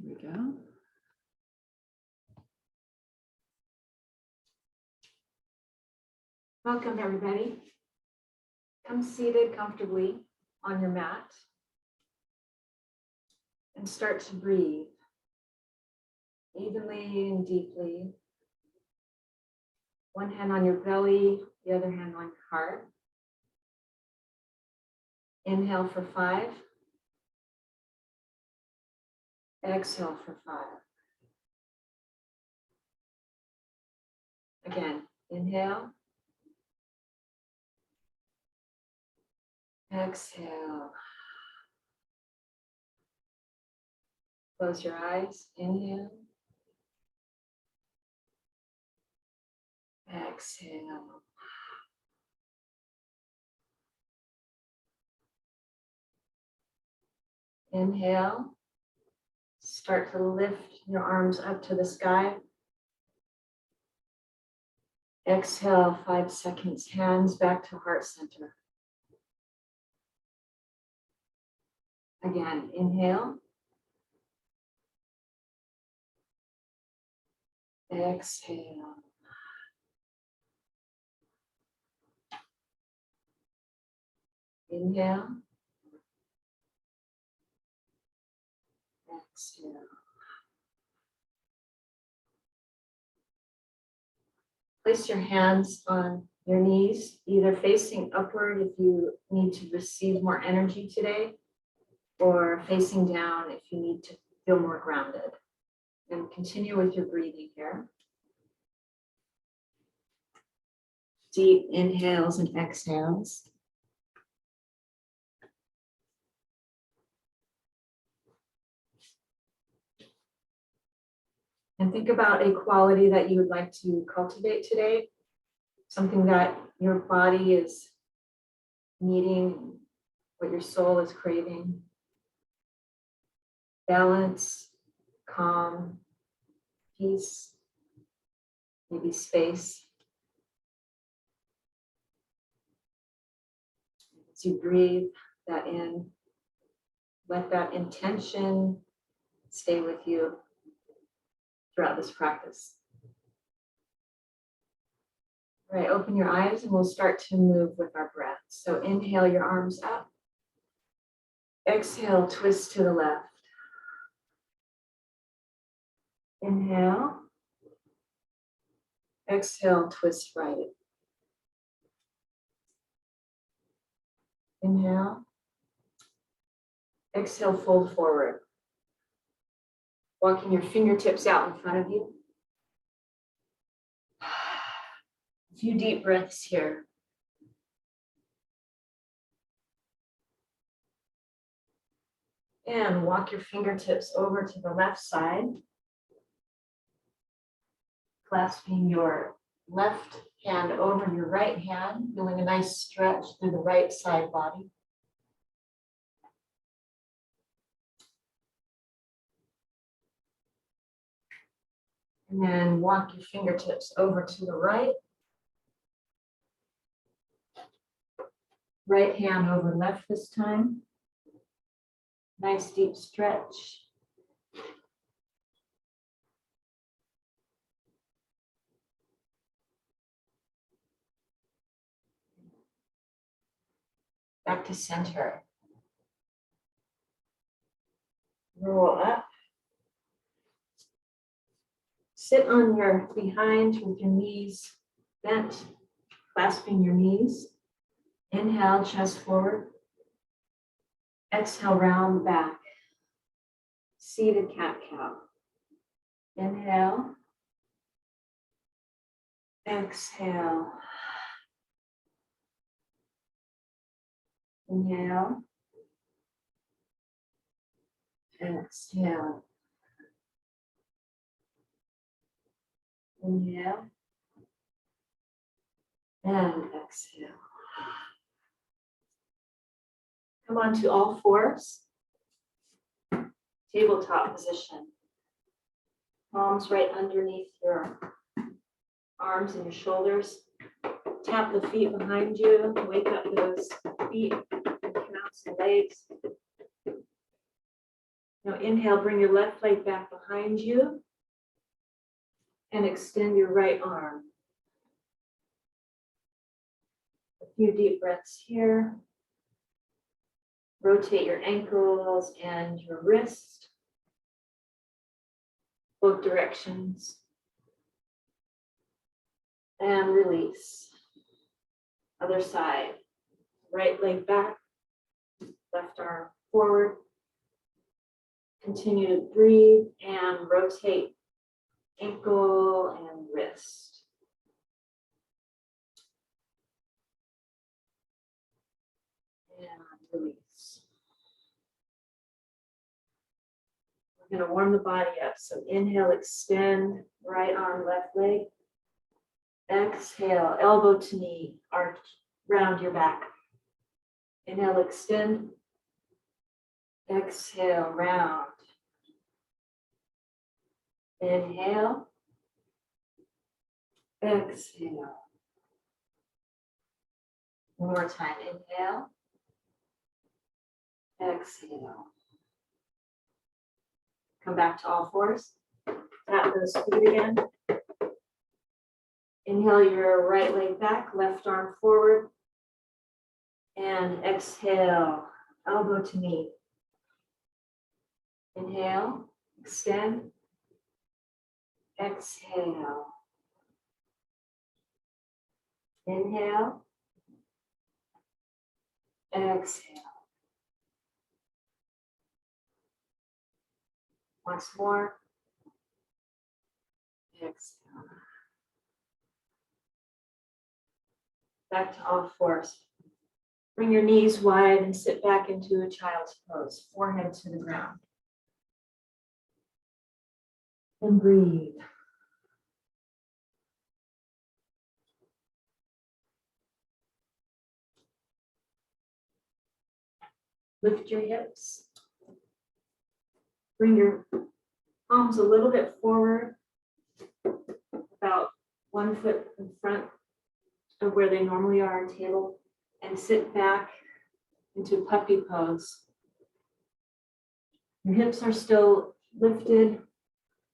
Here we go. Welcome, everybody. Come seated comfortably on your mat and start to breathe evenly and deeply. One hand on your belly, the other hand on your heart. Inhale for 5. Exhale for 5. Again, inhale. Exhale. Close your eyes. Inhale. Exhale. Inhale. Start to lift your arms up to the sky. Exhale, 5 seconds. Hands back to heart center. Again, inhale. Exhale. Inhale. Exhale. Place your hands on your knees, either facing upward if you need to receive more energy today, or facing down if you need to feel more grounded. And continue with your breathing here. Deep inhales and exhales. And think about a quality that you would like to cultivate today, something that your body is needing, what your soul is craving. Balance, calm, peace, maybe space. As you breathe that in, let that intention stay with you throughout this practice. All right, open your eyes and we'll start to move with our breath. So inhale your arms up. Exhale, twist to the left. Inhale. Exhale, twist right. Inhale. Exhale, fold forward. Walking your fingertips out in front of you. A few deep breaths here. And walk your fingertips over to the left side. Clasping your left hand over your right hand, feeling a nice stretch through the right side body. And then walk your fingertips over to the right. Right hand over left this time. Nice deep stretch. Back to center. Roll up. Sit on your behind with your knees bent, clasping your knees. Inhale, chest forward. Exhale, round back. Seated cat-cow. Inhale. Exhale. Inhale. Exhale. Inhale. And exhale. Come on to all fours. Tabletop position. Palms right underneath your arms and your shoulders. Tap the feet behind you. Wake up those feet and pronounce the legs. Now inhale, bring your left leg back behind you and extend your right arm. A few deep breaths here. Rotate your ankles and your wrist, both directions. And release. Other side. Right leg back, left arm forward. Continue to breathe and rotate ankle and wrist. And release. We're going to warm the body up. So inhale, extend, right arm, left leg. Exhale, elbow to knee, arch, round your back. Inhale, extend. Exhale, round. Inhale. Exhale. One more time. Inhale. Exhale. Come back to all fours. Tap those feet again. Inhale your right leg back, left arm forward. And exhale, elbow to knee. Inhale, extend. Exhale. Inhale. Exhale. Once more. Exhale. Back to all fours. Bring your knees wide and sit back into a child's pose, forehead to the ground. And breathe. Lift your hips. Bring your palms a little bit forward, about 1 foot in front of where they normally are on table, and sit back into puppy pose. Your hips are still lifted.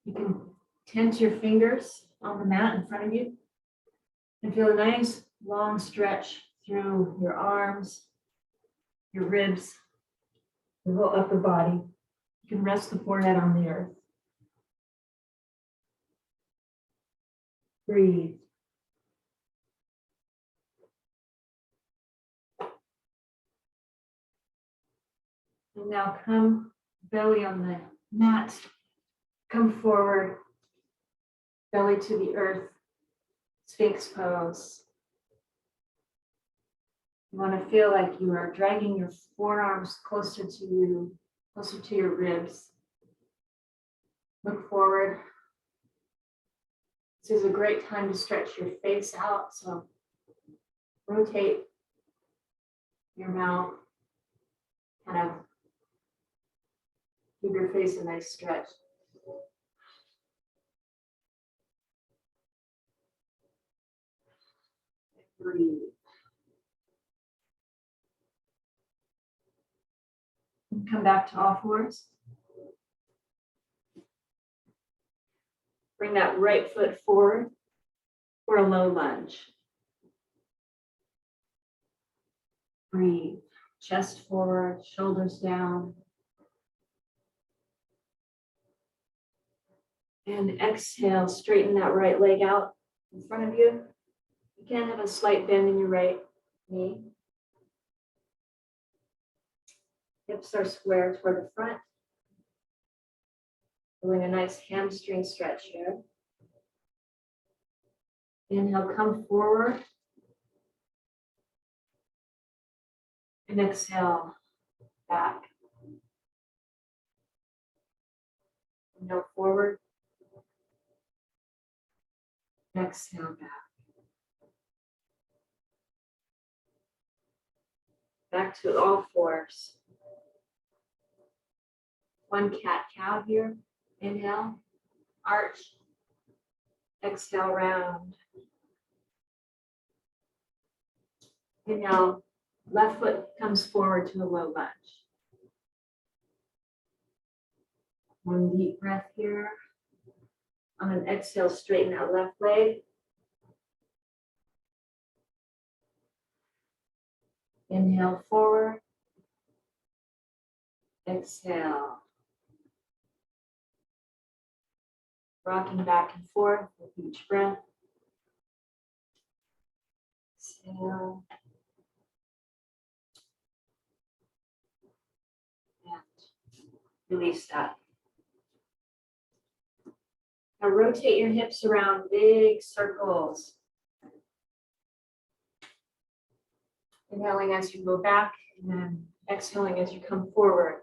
You can tense your fingers on the mat in front of you and feel a nice long stretch through your arms, your ribs, your whole upper body. You can rest the forehead on the earth. Breathe. And now come belly on the mat. Come forward, belly to the earth, Sphinx pose. You want to feel like you are dragging your forearms closer to you, closer to your ribs. Look forward. This is a great time to stretch your face out, so rotate your mouth, kind of give your face a nice stretch. Breathe. Come back to all fours. Bring that right foot forward for a low lunge. Breathe. Chest forward, shoulders down. And exhale, straighten that right leg out in front of you. You can have a slight bend in your right knee. Hips are square toward the front. Doing a nice hamstring stretch here. Inhale, come forward. And exhale, back. Inhale, forward. Exhale, back. Back to all fours. One cat-cow here. Inhale, arch. Exhale, round. Inhale, left foot comes forward to a low lunge. One deep breath here. On an exhale, straighten out left leg. Inhale forward. Exhale. Rocking back and forth with each breath. Exhale. And release that. Now rotate your hips around big circles. Inhaling as you go back and then exhaling as you come forward.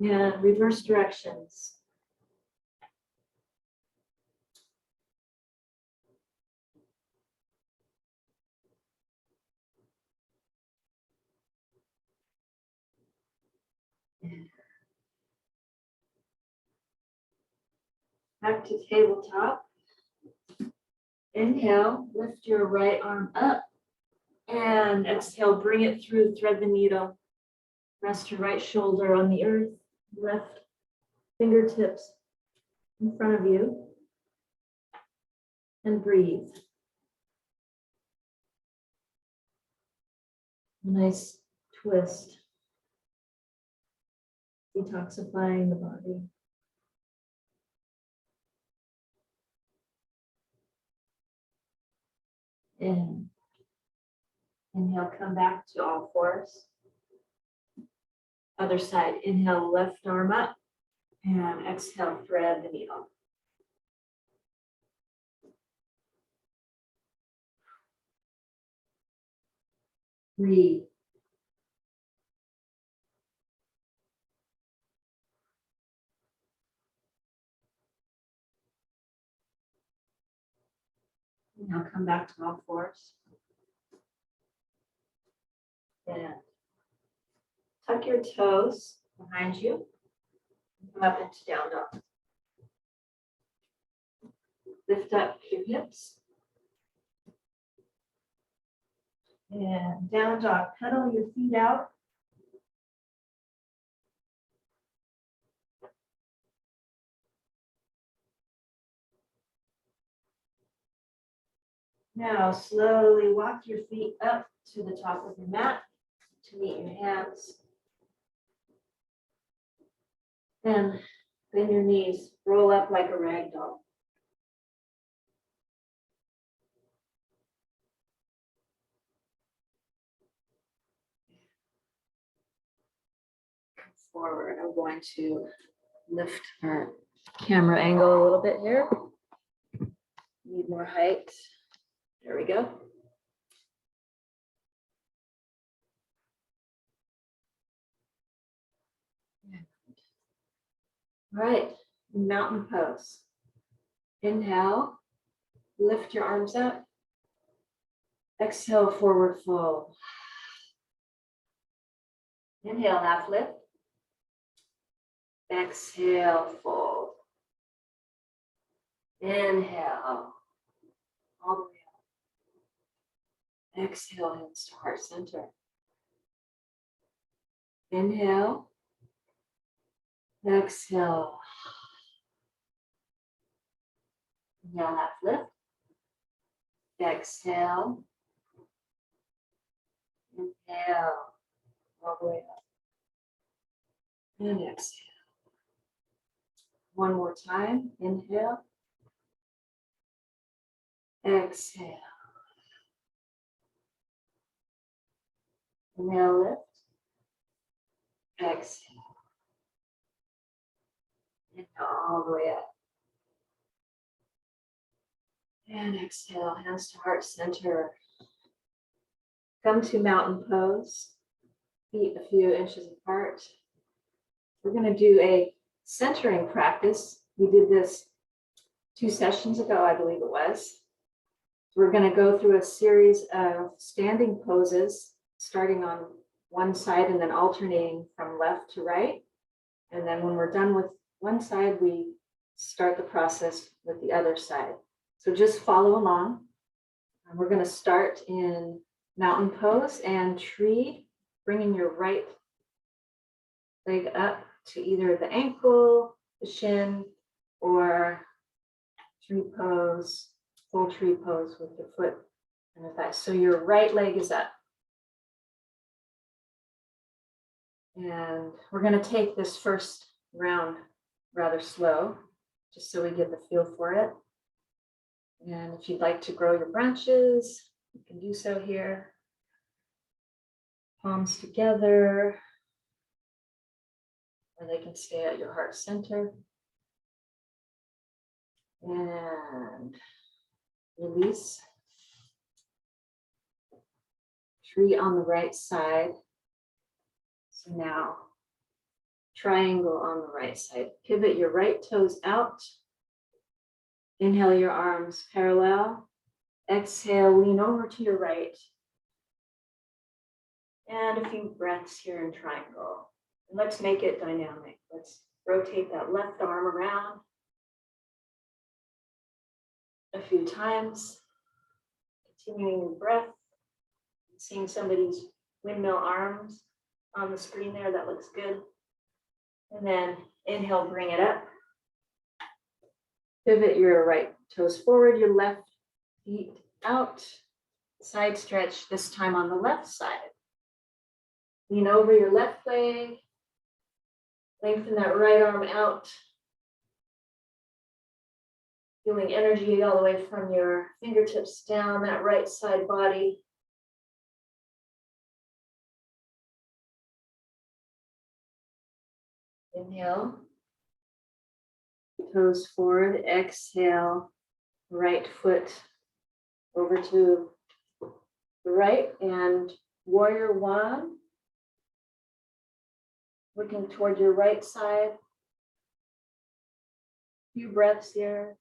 And reverse directions. Back to tabletop. Inhale, lift your right arm up. And exhale, bring it through, thread the needle. Rest your right shoulder on the earth, left fingertips in front of you. And breathe. Nice twist. Detoxifying the body. And inhale, come back to all fours. Other side, inhale, left arm up. And exhale, thread the needle. Breathe. Now come back to all fours. And tuck your toes behind you. Come up into down dog. Lift up your hips. And down dog. Pedal your feet out. Now slowly walk your feet up to the top of your mat to meet your hands. Then bend your knees, roll up like a rag doll. Come forward. I'm going to lift our camera angle a little bit here. Need more height. There we go. All right, mountain pose. Inhale, lift your arms up. Exhale, forward fold. Inhale, half lift. Exhale, fold. Inhale, all the way up. Exhale, hands to heart center. Inhale. Exhale. Inhale, half lift. Exhale. Inhale, all the way up. And exhale. One more time. Inhale. Exhale. Inhale, lift. Exhale. Inhale, all the way up. And exhale, hands to heart center. Come to mountain pose. Feet a few inches apart. We're going to do a centering practice. We did this 2 sessions ago, I believe it was. We're going to go through a series of standing poses, starting on one side and then alternating from left to right. And then when we're done with one side, we start the process with the other side. So just follow along. And we're going to start in mountain pose and tree, bringing your right leg up to either the ankle, the shin, or tree pose, full tree pose with your foot and the thigh. So your right leg is up. And we're going to take this first round rather slow, just so we get the feel for it. And if you'd like to grow your branches, you can do so here. Palms together, or they can stay at your heart center. And release. Tree on the right side. So now, triangle on the right side. Pivot your right toes out. Inhale your arms parallel. Exhale, lean over to your right. And a few breaths here in triangle. And let's make it dynamic. Let's rotate that left arm around a few times. Continuing your breath. Seeing somebody's windmill arms on the screen there, that looks good. And then inhale, bring it up. Pivot your right toes forward, your left feet out. Side stretch, this time on the left side. Lean over your left leg. Lengthen that right arm out. Feeling energy all the way from your fingertips down that right side body. Inhale. Toes forward. Exhale. Right foot over to the right and warrior one. Looking toward your right side. Few breaths here.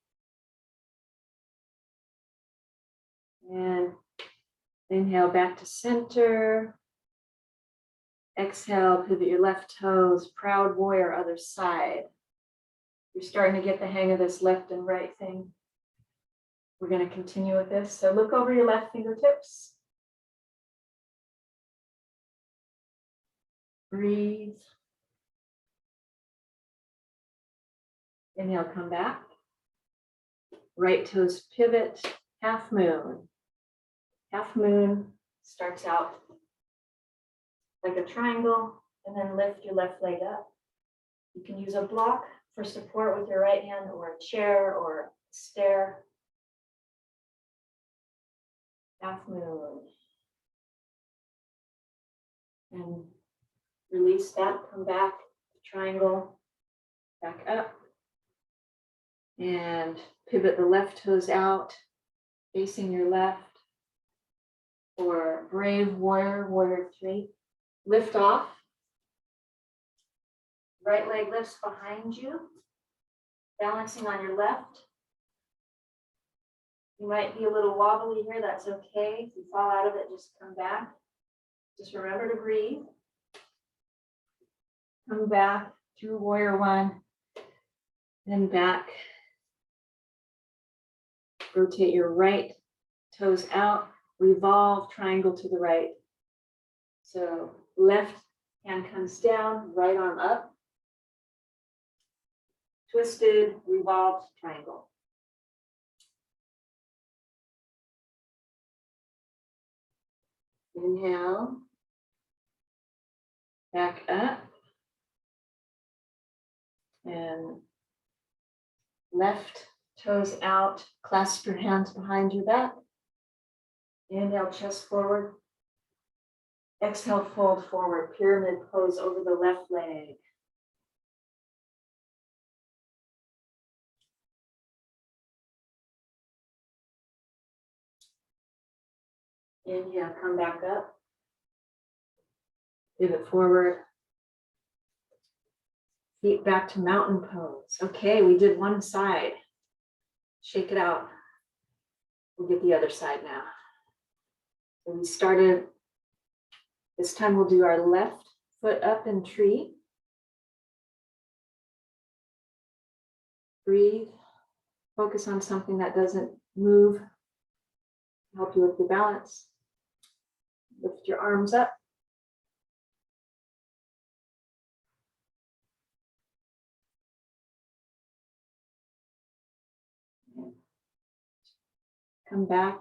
And inhale back to center. Exhale, pivot your left toes, proud warrior, other side. You're starting to get the hang of this left and right thing. We're going to continue with this. So look over your left fingertips. Breathe. Inhale, come back. Right toes pivot, half moon. Half moon starts out like a triangle, and then lift your left leg up. You can use a block for support with your right hand, or a chair, or a stair. Half moon. And release that, come back, triangle, back up. And pivot the left toes out, facing your left. Or brave warrior, warrior three. Lift off. Right leg lifts behind you, balancing on your left. You might be a little wobbly here, that's okay. If you fall out of it, just come back. Just remember to breathe. Come back through warrior one, then back. Rotate your right toes out, revolve, triangle to the right. So left hand comes down, right arm up. Twisted, revolved, triangle. Inhale. Back up. And left toes out. Clasp your hands behind your back. Inhale, chest forward. Exhale, fold forward. Pyramid pose over the left leg. Inhale, come back up. Pivot forward. Feet back to mountain pose. Okay, we did one side. Shake it out. We'll get the other side now. So we started, this time we'll do our left foot up in tree. Breathe. Focus on something that doesn't move. Help you with your balance. Lift your arms up. Come back.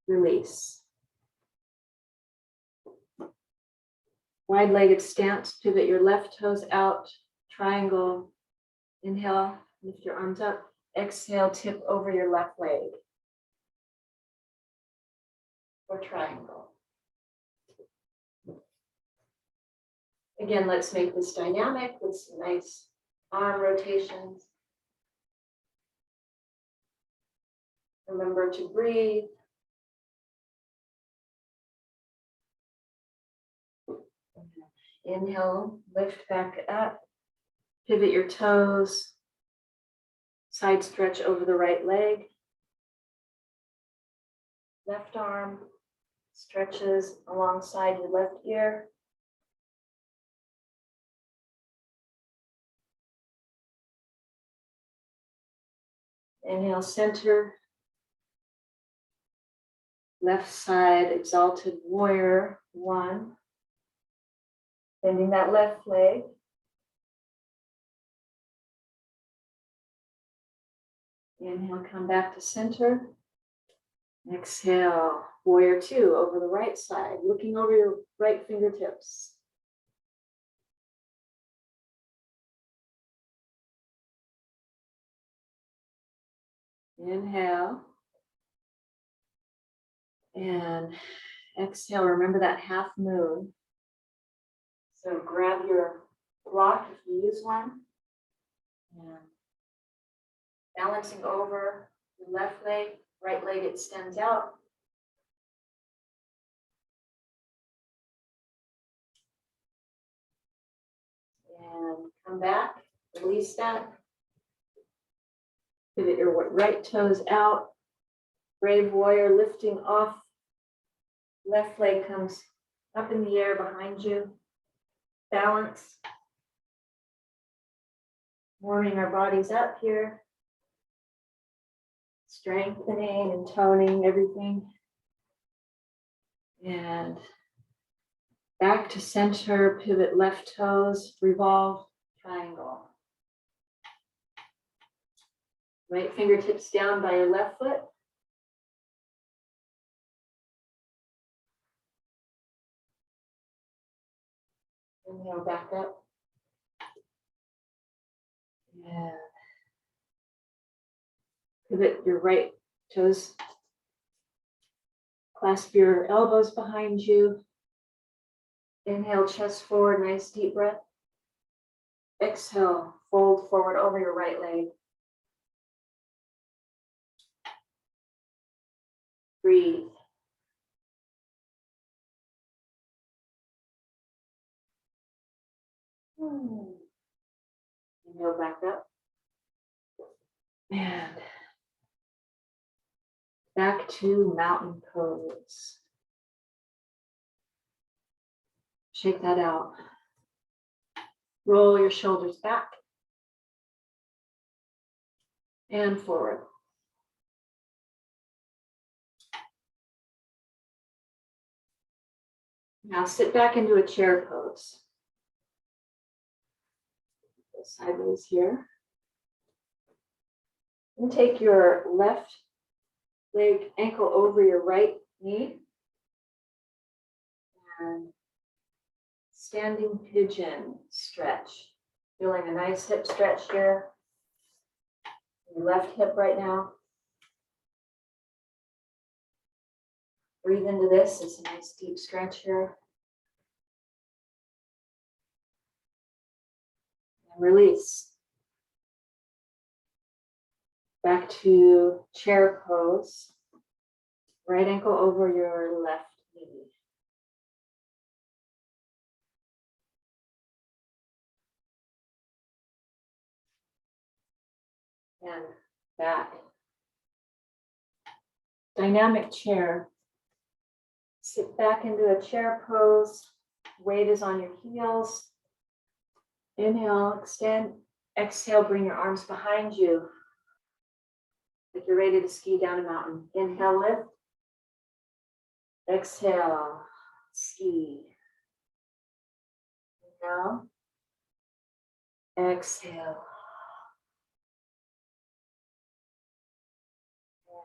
Release. Wide-legged stance. Pivot your left toes out. Triangle. Inhale. Lift your arms up. Exhale. Tip over your left leg. Or triangle. Again, let's make this dynamic with some nice arm rotations. Remember to breathe. Inhale, lift back up. Pivot your toes. Side stretch over the right leg. Left arm stretches alongside your left ear. Inhale, center. Left side, exalted warrior, 1. Bending that left leg. Inhale, come back to center. Exhale, warrior 2 over the right side, looking over your right fingertips. Inhale. And exhale, remember that half moon. So grab your block if you use one. And balancing over your left leg, right leg extends out. And come back, release that. Pivot your right toes out. Brave warrior lifting off. Left leg comes up in the air behind you. Balance. Warming our bodies up here. Strengthening and toning everything. And back to center, pivot left toes, revolve, triangle. Right fingertips down by your left foot. Inhale, back up. And pivot your right toes. Clasp your elbows behind you. Inhale, chest forward, nice deep breath. Exhale, fold forward over your right leg. Breathe. Inhale, back up. And back to mountain pose. Shake that out. Roll your shoulders back and forward. Now sit back into a chair pose. Go sideways here. And take your left leg ankle over your right knee. And standing pigeon stretch. Feeling a nice hip stretch here. Your left hip right now. Breathe into this. It's a nice deep stretch here. And release. Back to chair pose. Right ankle over your left knee. And back. Dynamic chair. Sit back into a chair pose. Weight is on your heels. Inhale, extend. Exhale, bring your arms behind you. The like you're ready to ski down a mountain. Inhale, lift. Exhale, ski. Inhale. Exhale.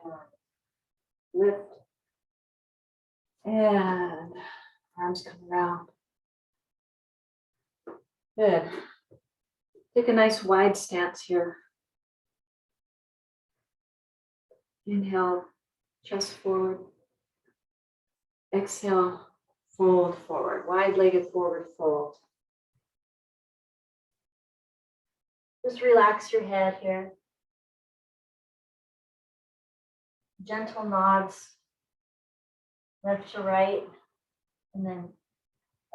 And lift. And arms come around. Good. Take a nice wide stance here. Inhale, chest forward. Exhale, fold forward. Wide-legged forward fold. Just relax your head here. Gentle nods, left to right, and then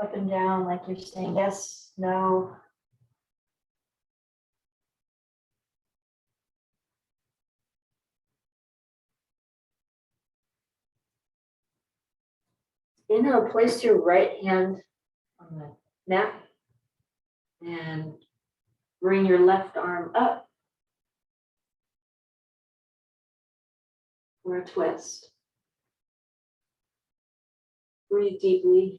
up and down like you're saying yes, no. Inhale, place your right hand on the neck and bring your left arm up for a twist. Breathe deeply.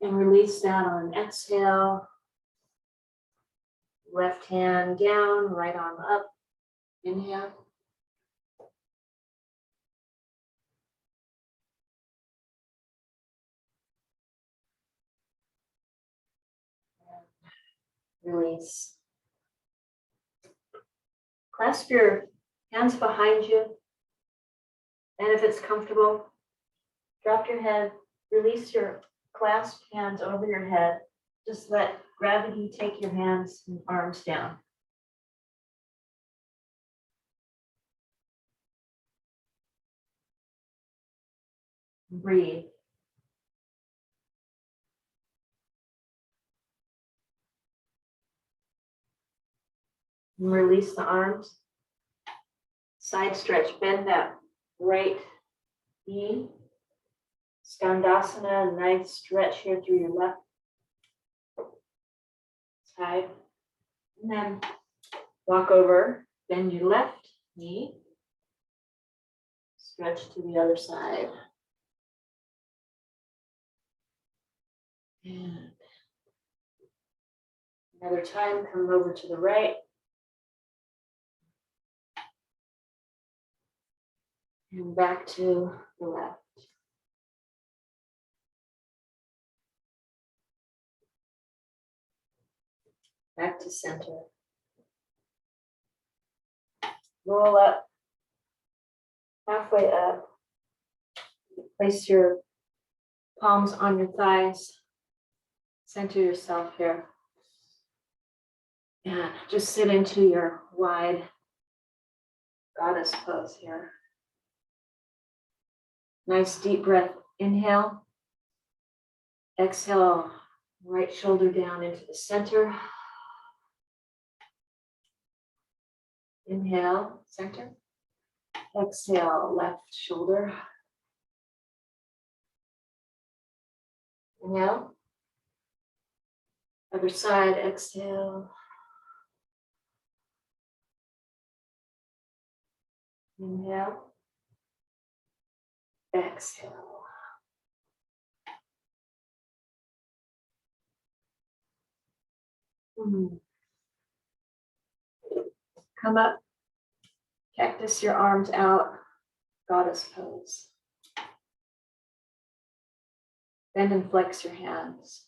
And release that on an exhale. Left hand down, right arm up. Inhale. Release. Clasp your hands behind you. And if it's comfortable, drop your head, release your clasped hands over your head. Just let gravity take your hands and arms down. Breathe. And release the arms. Side stretch, bend that right knee. Skandasana, nice stretch here through your left side. And then walk over, bend your left knee. Stretch to the other side. And another time, come over to the right. And back to the left. Back to center. Roll up, halfway up. Place your palms on your thighs. Center yourself here. And just sit into your wide goddess pose here. Nice deep breath. Inhale. Exhale, right shoulder down into the center. Inhale, center. Exhale, left shoulder. Inhale. Other side, exhale. Inhale. Exhale. Come up, cactus your arms out, goddess pose. Bend and flex your hands.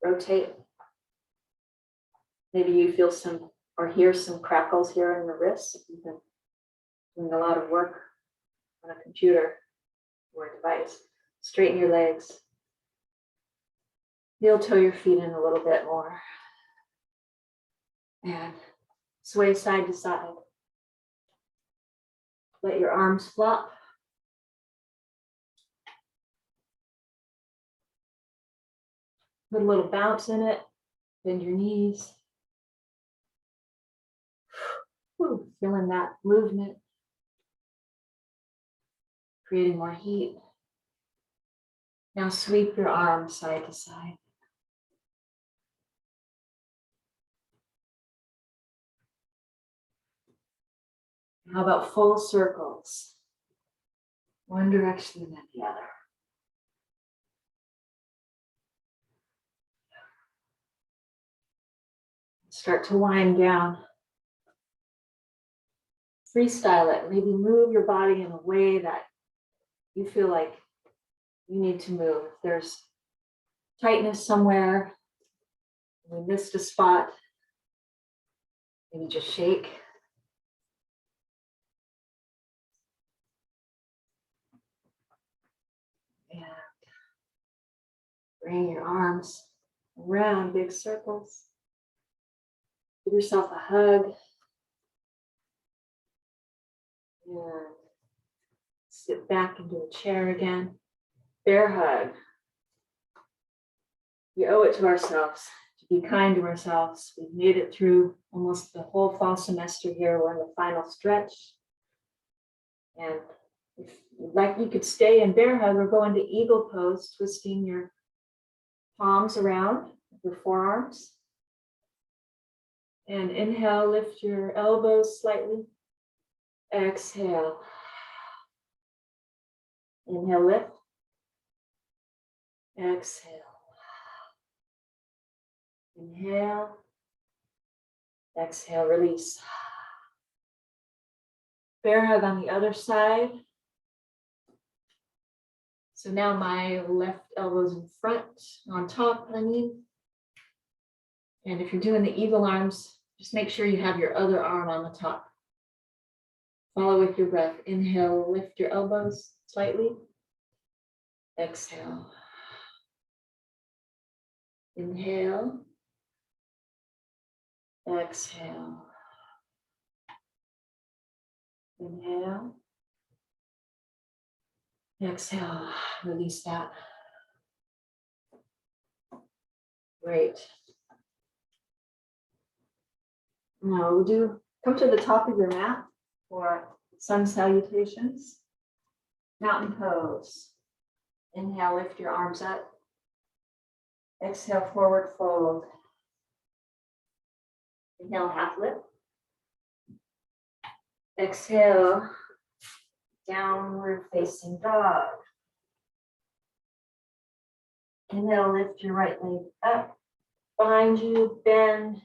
Rotate. Maybe you feel some or hear some crackles here in the wrists if you've been doing a lot of work on a computer or a device. Straighten your legs. Heel toe your feet in a little bit more. And sway side to side. Let your arms flop. Put a little bounce in it. Bend your knees. Whew, feeling that movement. Creating more heat. Now sweep your arms side to side. How about full circles? One direction and then the other. Start to wind down. Freestyle it. Maybe move your body in a way that you feel like you need to move. If there's tightness somewhere, we missed a spot, maybe just shake. And bring your arms around big circles. Give yourself a hug. And sit back into a chair again. Bear hug. We owe it to ourselves to be kind to ourselves. We've made it through almost the whole fall semester here. We're in the final stretch. And if you'd like, you could stay in bear hug or go into eagle pose, twisting your palms around your forearms. And inhale, lift your elbows slightly. Exhale. Inhale, lift. Exhale. Inhale. Exhale, release. Bear hug on the other side. So now my left elbow's in front, on top, I mean. And if you're doing the eagle arms, just make sure you have your other arm on the top. Follow with your breath. Inhale, lift your elbows slightly. Exhale. Inhale. Exhale. Inhale. Exhale. Release that. Great. Now we'll come to the top of your mat for sun salutations. Mountain pose. Inhale, lift your arms up. Exhale, forward fold. Inhale, half lift. Exhale, downward facing dog. Inhale, lift your right leg up. Behind you, bend.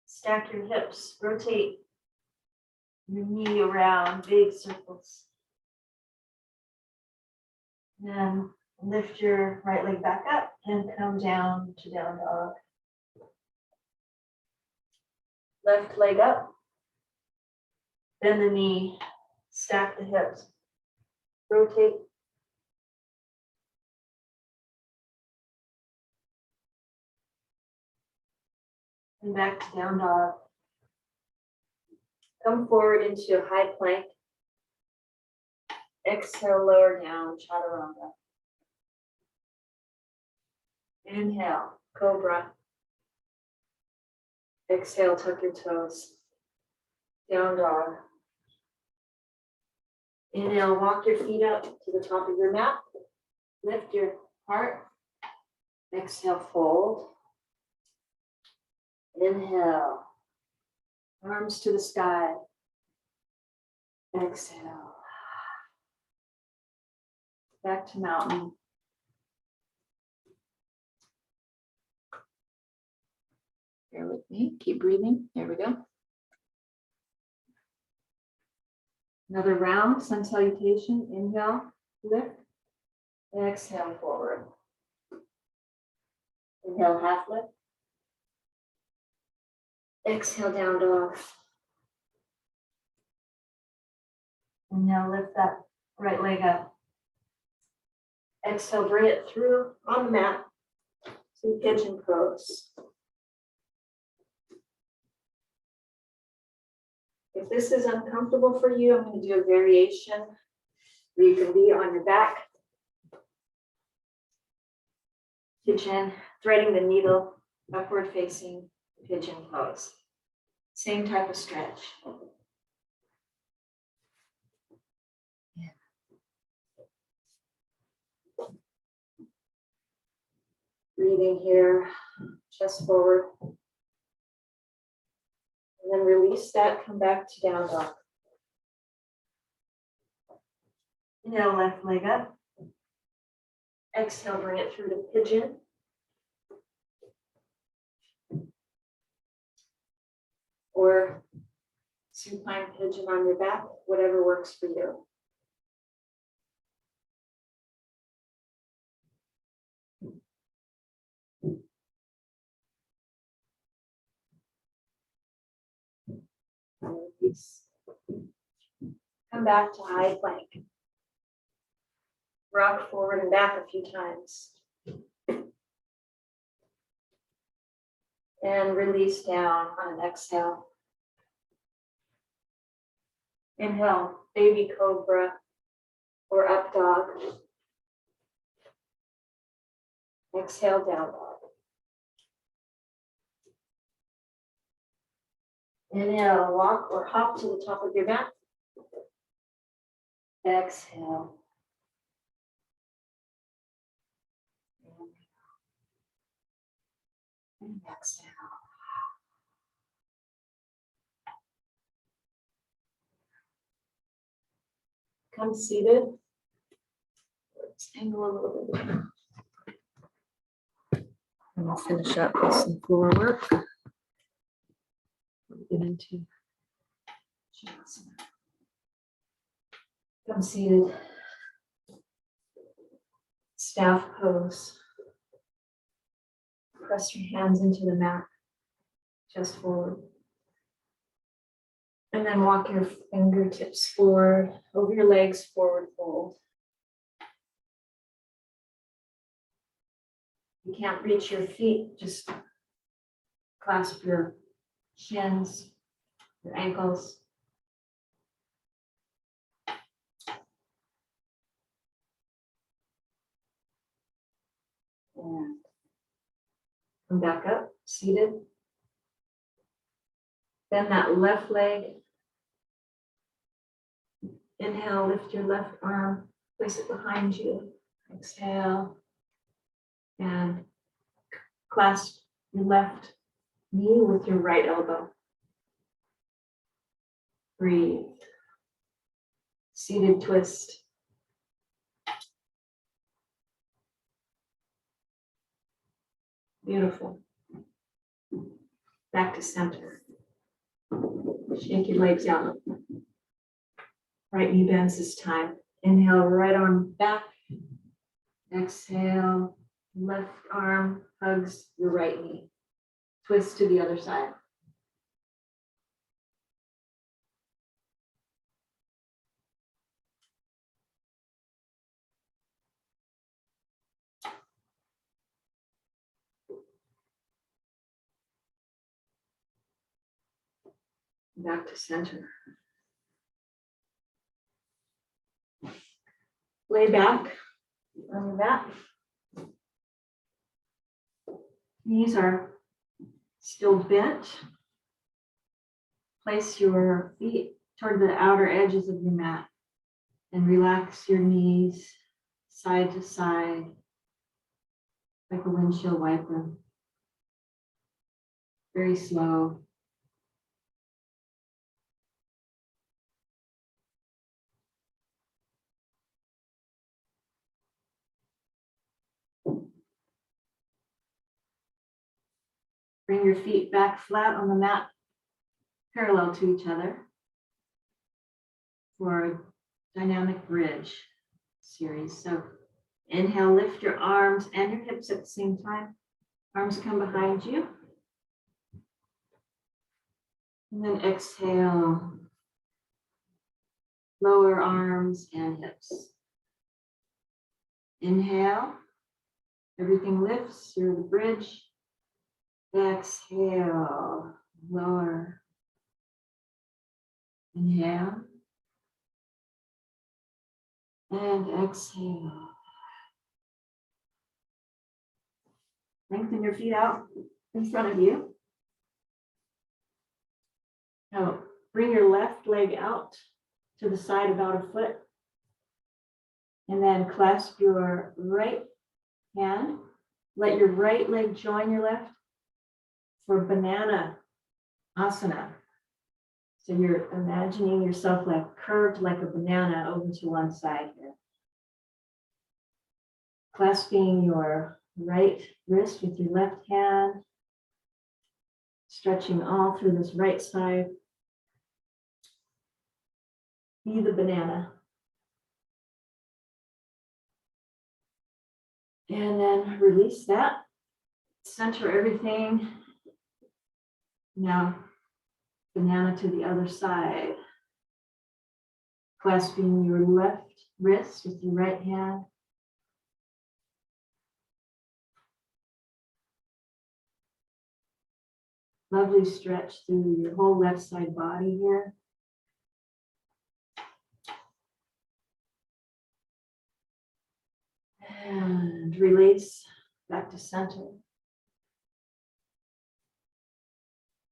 Stack your hips, rotate your knee around, big circles. Then lift your right leg back up and come down to down dog. Left leg up, bend the knee, stack the hips, rotate. And back to down dog. Come forward into a high plank. Exhale, lower down, chaturanga. Inhale, cobra. Exhale, tuck your toes. Down dog. Inhale, walk your feet up to the top of your mat. Lift your heart. Exhale, fold. Inhale, arms to the sky. Exhale. Back to mountain. Bear with me, keep breathing. There we go. Another round, sun salutation. Inhale, lift. Exhale, forward. Inhale, half lift. Exhale, down dog. Inhale, lift that right leg up. Exhale, bring it through on the mat to pigeon pose. If this is uncomfortable for you, I'm going to do a variation where you can be on your back. Pigeon, threading the needle, upward facing pigeon pose. Same type of stretch. Yeah. Breathing here, chest forward. And then release that, come back to down dog. Inhale, left leg up. Exhale, bring it through to pigeon. Or supine pigeon on your back, whatever works for you. Release. Come back to high plank. Rock forward and back a few times. And release down on an exhale. Inhale, baby cobra or up dog. Exhale, down dog. Inhale, walk or hop to the top of your mat. Exhale. And exhale. Come seated. Let's angle a little bit. And we'll finish up with some floor work. We'll get into Shavasana. Come seated. Staff pose. Press your hands into the mat, chest forward. And then walk your fingertips forward, over your legs, forward fold. You can't reach your feet, just clasp your shins, your ankles. And come back up, seated. Bend that left leg. Inhale, lift your left arm, place it behind you. Exhale. And clasp your left knee with your right elbow. Breathe. Seated twist. Beautiful. Back to center. Shake your legs out. Right knee bends this time. Inhale, right arm back. Exhale, left arm hugs your right knee. Twist to the other side. Back to center. Lay back on your mat. Knees are still bent. Place your feet toward the outer edges of your mat and relax your knees side to side like a windshield wiper. Very slow. Bring your feet back flat on the mat, parallel to each other for a dynamic bridge series. So inhale, lift your arms and your hips at the same time. Arms come behind you. And then exhale, lower arms and hips. Inhale, everything lifts, you're the bridge. Exhale, lower. Inhale. And exhale. Lengthen your feet out in front of you. Now, bring your left leg out to the side about a foot. And then clasp your right hand. Let your right leg join your left for banana asana. So you're imagining yourself like curved like a banana over to one side here. Clasping your right wrist with your left hand, stretching all through this right side. Be the banana. And then release that. Center everything. Now, banana to the other side. Clasping your left wrist with your right hand. Lovely stretch through your whole left side body here. And release back to center.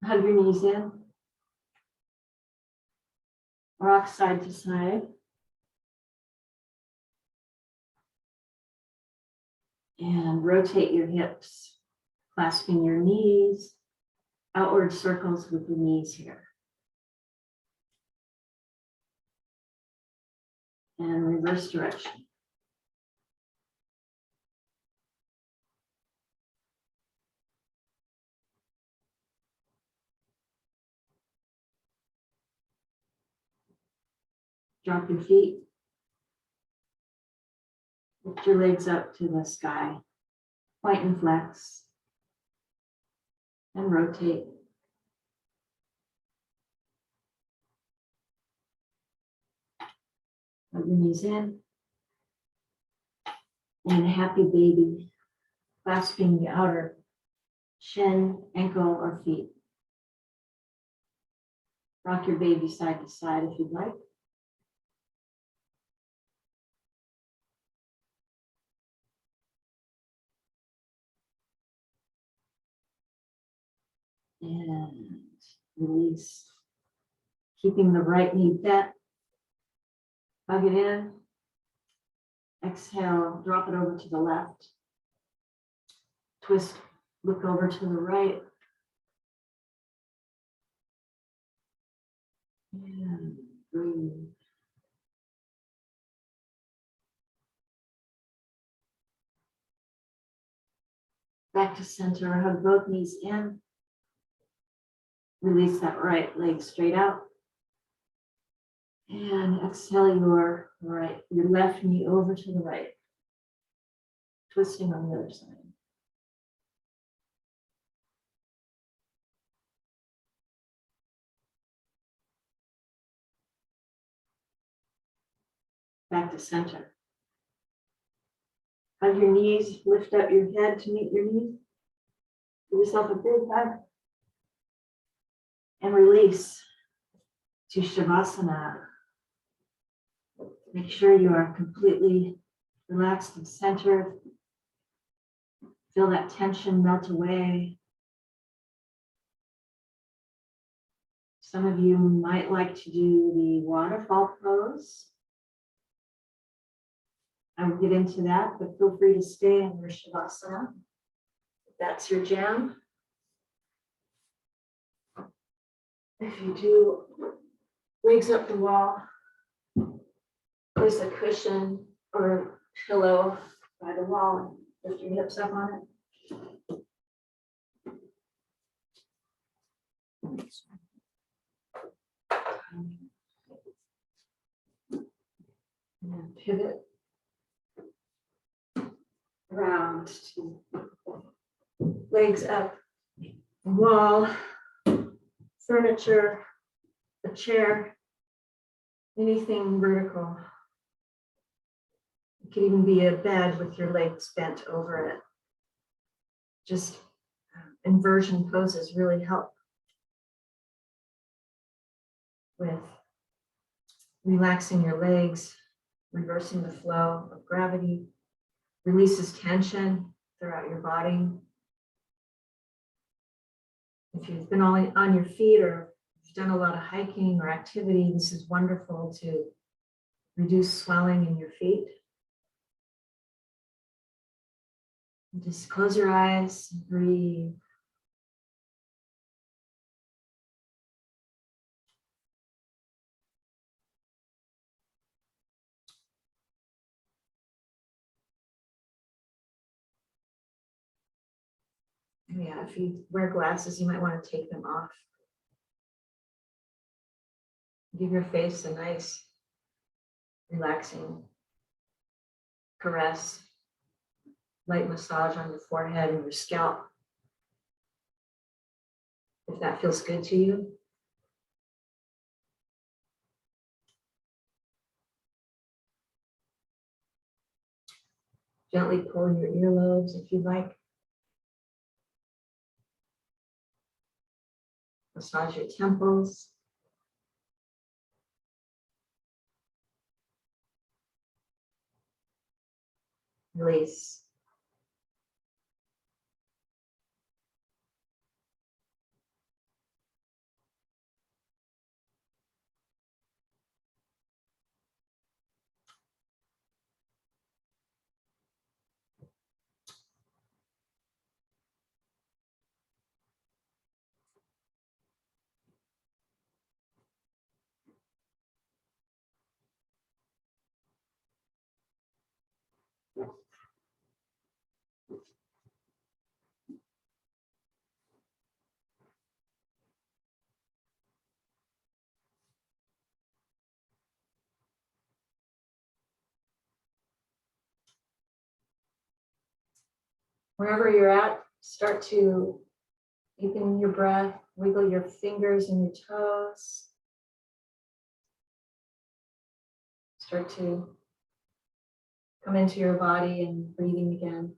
Hug your knees in. Rock side to side. And rotate your hips, clasping your knees, outward circles with the knees here. And reverse direction. Drop your feet. Lift your legs up to the sky. Point and flex. And rotate. Put your knees in. And a happy baby, clasping the outer shin, ankle, or feet. Rock your baby side to side if you'd like. And release. Keeping the right knee bent. Hug it in. Exhale, drop it over to the left. Twist, look over to the right. And breathe. Back to center, hug both knees in. Release that right leg straight out. And exhale your left knee over to the right. Twisting on the other side. Back to center. Hug your knees, lift up your head to meet your knees. Give yourself a big hug. And release to Shavasana. Make sure you are completely relaxed and centered. Feel that tension melt away. Some of you might like to do the waterfall pose. I will get into that, but feel free to stay in your Shavasana. If that's your jam. If you do, legs up the wall, place a cushion or a pillow by the wall, lift your hips up on it. And pivot around to legs up, wall, furniture, a chair, anything vertical. It could even be a bed with your legs bent over it. Just inversion poses really help with relaxing your legs, reversing the flow of gravity, releases tension throughout your body. If you've been on your feet or you've done a lot of hiking or activity, this is wonderful to reduce swelling in your feet. Just close your eyes and breathe. Yeah, if you wear glasses, you might want to take them off. Give your face a nice, relaxing caress, light massage on your forehead and your scalp. If that feels good to you. Gently pull your earlobes if you'd like. Massage your temples. Release. Wherever you're at, start to deepen your breath, wiggle your fingers and your toes. Start to come into your body and breathing again.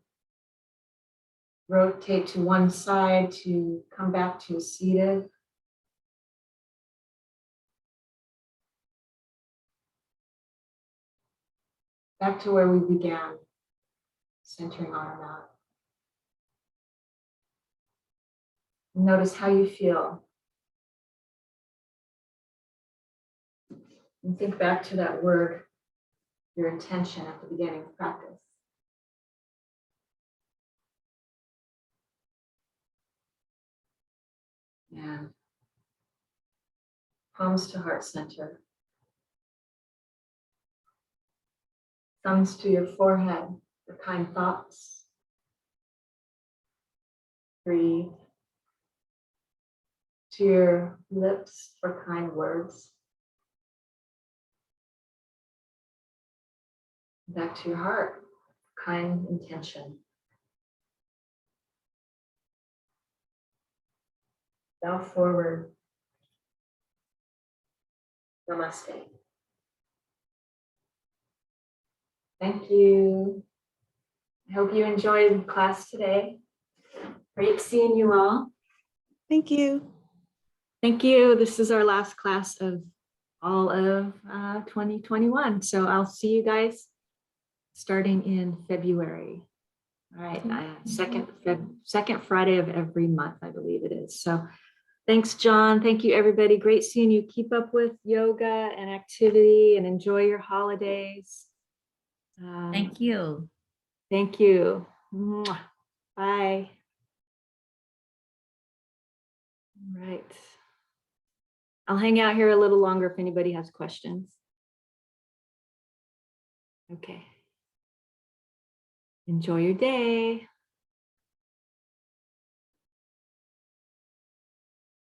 Rotate to one side to come back to seated. Back to where we began, centering on our mat. Notice how you feel. And think back to that word, your intention at the beginning of practice. And palms to heart center. Thumbs to your forehead for kind thoughts. Breathe. To your lips for kind words. Back to your heart, kind intention. Bow forward. Namaste. Thank you. I hope you enjoyed class today. Great seeing you all. Thank you. Thank you. This is our last class of all of 2021. So I'll see you guys starting in February. All right, second Friday of every month, I believe it is. So thanks, John. Thank you, everybody. Great seeing you. Keep up with yoga and activity and enjoy your holidays. Thank you. Thank you. Mwah. Bye. All right. I'll hang out here a little longer if anybody has questions. Okay. Enjoy your day.